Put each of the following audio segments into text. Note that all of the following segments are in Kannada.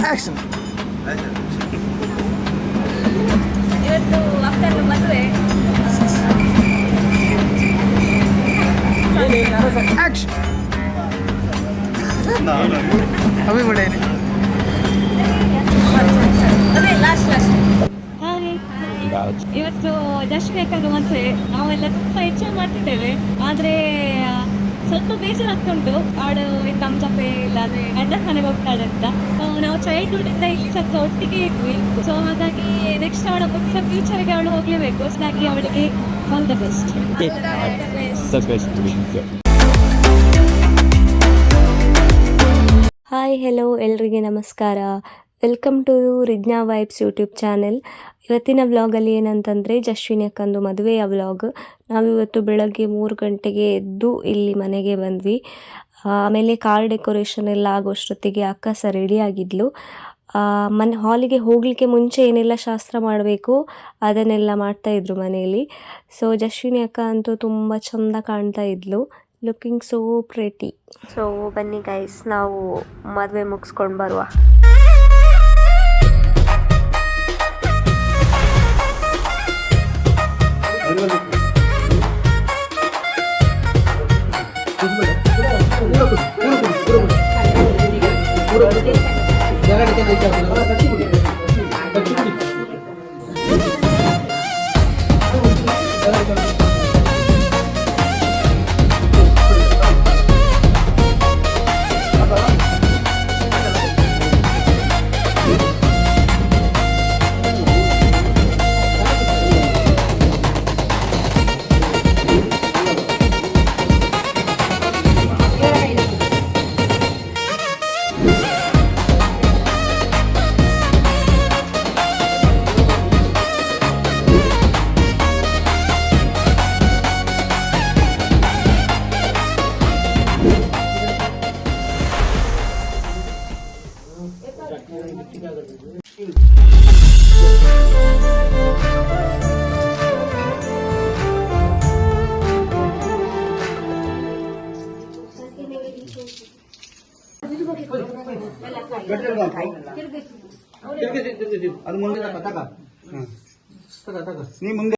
ಆಕ್ಷನ್. ಇವತ್ತು ಅಕ್ಕನ ಮದುವೆ. ಆಕ್ಷನ್. ಅಭಿ ಬಡೇನೆ ಅದೇ ಲಾಸ್ಟ್. ಇವತ್ತು ಜಸ್ಟ್ ಬೇಕಾದ ಮತ್ತೆ ನಾವೆಲ್ಲ ತುಂಬ ಎಂಜಾಯ್ ಮಾಡ್ತಿದ್ದೇವೆ. ಆದರೆ ಸ್ವಲ್ಪ ಬೇಸರ ಆಗ್ತುಂಟು. ಅವಳು ನಮ್ಮ ಜೊತೆ ಇಲ್ಲಾಂದ್ರೆ ಗಂಡ ಮನೆಗೆ ಹೋಗ್ತಾಳೆ ಅಂತ. ನಾವು ಚೈಲ್ಡ್ಹುಡ್ ಇಂದ ಇಲ್ಲಿ ಸ್ವಲ್ಪ ಒಟ್ಟಿಗೆ ಇದ್ವಿ. ಸೊ ಹಾಗಾಗಿ ನೆಕ್ಸ್ಟ್ ಅವಳ ಮುಂದಿನ ಫ್ಯೂಚರ್ಗೆ ಅವಳು ಹೋಗ್ಲೇಬೇಕು. ಹಾಗಾಗಿ ಅವಳಿಗೆ all the best. Hi hello ಎಲ್ರಿಗೆ ನಮಸ್ಕಾರ. Welcome to Rijna vibes YouTube channel. ಇವತ್ತಿನ ವ್ಲಾಗಲ್ಲಿ ಏನಂತಂದರೆ ಜಶ್ವಿನಿ ಅಕ್ಕಂದು ಮದುವೆಯ ವ್ಲಾಗ್. ನಾವಿವತ್ತು ಬೆಳಗ್ಗೆ 3 ಗಂಟೆಗೆ ಎದ್ದು ಇಲ್ಲಿ ಮನೆಗೆ ಬಂದ್ವಿ. ಆಮೇಲೆ ಕಾರ್ ಡೆಕೋರೇಷನ್ ಎಲ್ಲ ಆಗೋಷ್ಟೊತ್ತಿಗೆ ಅಕ್ಕ ಸಹ ರೆಡಿಯಾಗಿದ್ಲು. ಮನೆ ಹಾಲಿಗೆ ಹೋಗಲಿಕ್ಕೆ ಮುಂಚೆ ಏನೆಲ್ಲ ಶಾಸ್ತ್ರ ಮಾಡಬೇಕು ಅದನ್ನೆಲ್ಲ ಮಾಡ್ತಾಯಿದ್ರು ಮನೆಯಲ್ಲಿ. ಸೊ ಜಶ್ವಿನಿ ಅಕ್ಕ ಅಂತೂ ತುಂಬ ಚೆಂದ ಕಾಣ್ತಾ ಇದ್ಲು. Looking so pretty. ಸೊ ಬನ್ನಿ ಗೈಸ್, ನಾವು ಮದುವೆ ಮುಗಿಸ್ಕೊಂಡು ಬರುವ. ಅದು ಮುಂದೆ ನೀ ಮುಂದೆ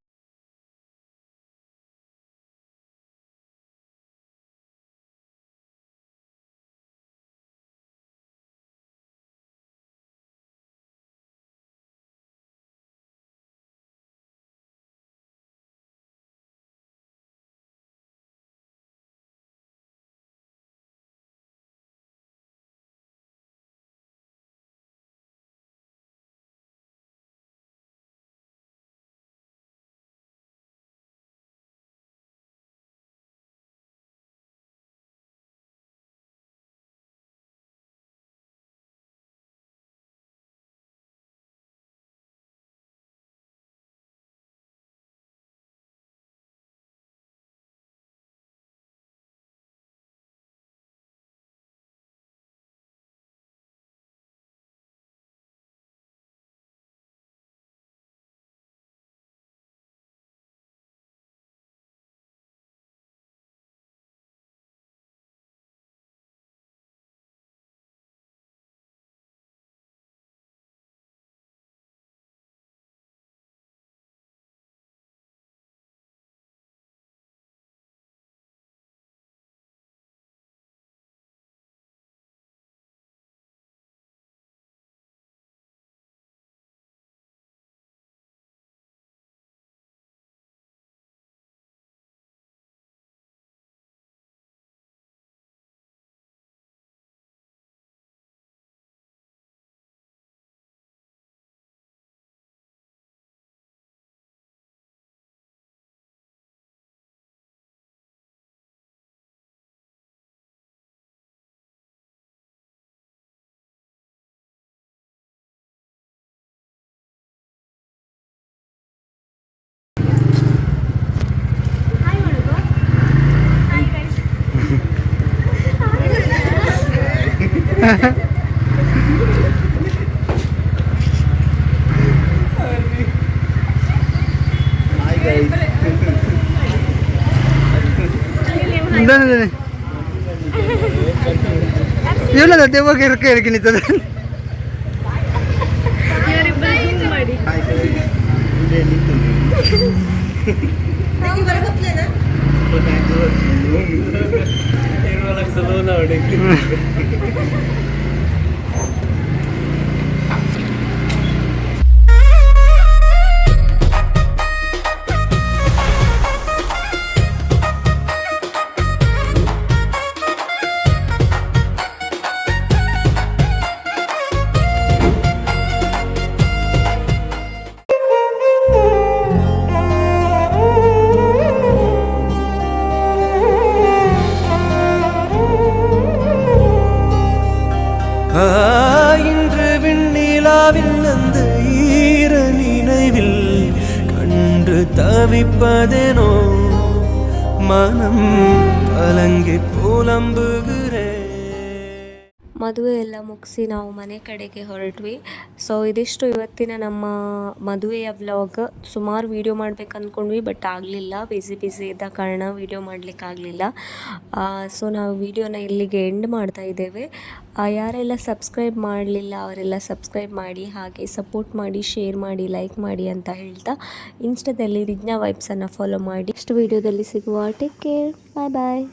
ಇವನದ ದೆವ್ವಗೆ ಇರಕ್ಕೆ ನಿಂತದ இன்று விண்ணிலாவில் அந்த ஈர நினைவில் கண்டு தவிப்பதேனோ மனம் கலங்கி புலம்புகிறேன். ಮದುವೆ ಎಲ್ಲ ಮುಗಿಸಿ ನಾವು ಮನೆ ಕಡೆಗೆ ಹೊರಟ್ವಿ. ಸೊ ಇದಿಷ್ಟು ಇವತ್ತಿನ ನಮ್ಮ ಮದುವೆಯ ವ್ಲಾಗ್. ಸುಮಾರು ವೀಡಿಯೋ ಮಾಡ್ಬೇಕು ಅಂದ್ಕೊಂಡ್ವಿ, ಬಟ್ ಆಗಲಿಲ್ಲ, ಬಿಸಿ ಇದ್ದ ಕಾರಣ ವೀಡಿಯೋ ಮಾಡಲಿಕ್ಕಾಗಲಿಲ್ಲ. ಸೊ ನಾವು ವೀಡಿಯೋನ ಇಲ್ಲಿಗೆ ಎಂಡ್ ಮಾಡ್ತಾ ಇದ್ದೇವೆ. ಯಾರೆಲ್ಲ ಸಬ್ಸ್ಕ್ರೈಬ್ ಮಾಡಲಿಲ್ಲ ಅವರೆಲ್ಲ ಸಬ್ಸ್ಕ್ರೈಬ್ ಮಾಡಿ, ಹಾಗೆ ಸಪೋರ್ಟ್ ಮಾಡಿ, ಶೇರ್ ಮಾಡಿ, ಲೈಕ್ ಮಾಡಿ ಅಂತ ಹೇಳ್ತಾ ಇನ್ಸ್ಟಾದಲ್ಲಿ ರಿಜ್ನಾ ವೈಬ್ಸನ್ನು ಫಾಲೋ ಮಾಡಿ. ನೆಕ್ಸ್ಟ್ ವೀಡಿಯೋದಲ್ಲಿ ಸಿಗುವ. ಟೇಕ್ ಕೇರ್, ಬಾಯ್ ಬಾಯ್.